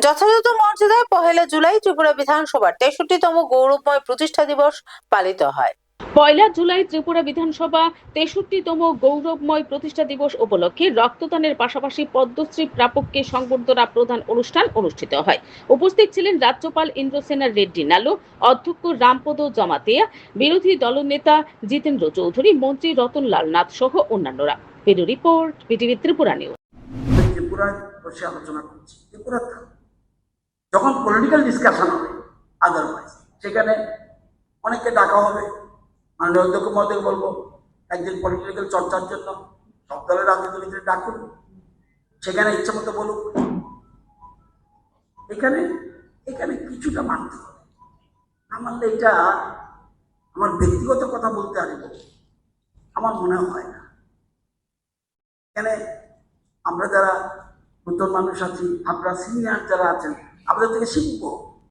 যথাযথ মর্যাদায় 1 জুলাই ত্রিপুরা বিধানসভার 63তম গৌরবময় প্রতিষ্ঠা দিবস পালিত হয়। 1 জুলাই ত্রিপুরা বিধানসভা 63তম গৌরবময় প্রতিষ্ঠা দিবস উপলক্ষে রক্তদানের পাশাপাশি পদ্মশ্রী প্রাপককে সংবর্ধনা প্রদান অনুষ্ঠান অনুষ্ঠিত হয়। উপস্থিত ছিলেন রাজ্যপাল ইন্দ্রসেনা রেড্ডি নালু, অধ্যক্ষ রামপদ জমাতিয়া, বিরোধী দলনেতা জিতেন্দ্র চৌধুরী, মন্ত্রী রতনলাল নাথ সহ অন্যান্যরা। Bureau report, BTV Tripura news. ত্রিপুরায় বসে আলোচনা করছি, ত্রিপুরা যখন পলিটিক্যাল ডিসকাশন হবে আদারওয়াইজ সেখানে অনেককে ডাকা হবে। মাননীয় অধ্যক্ষ মহোদয় বলবো একদিন পলিটিক্যাল চর্চার জন্য সব দলের রাজনীতিবিদদের ডাকুন, সেখানে ইচ্ছা মতো বলুক। এখানে এখানে কিছুটা মানতে হবে, না মানলে এটা আমার ব্যক্তিগত কথা বলতে আসব আমার মনে হয় না। এখানে আমরা যারা নতুন মানুষ আছি, আপনারা সিনিয়র যারা আছেন, আমাদের থেকে শিখবো।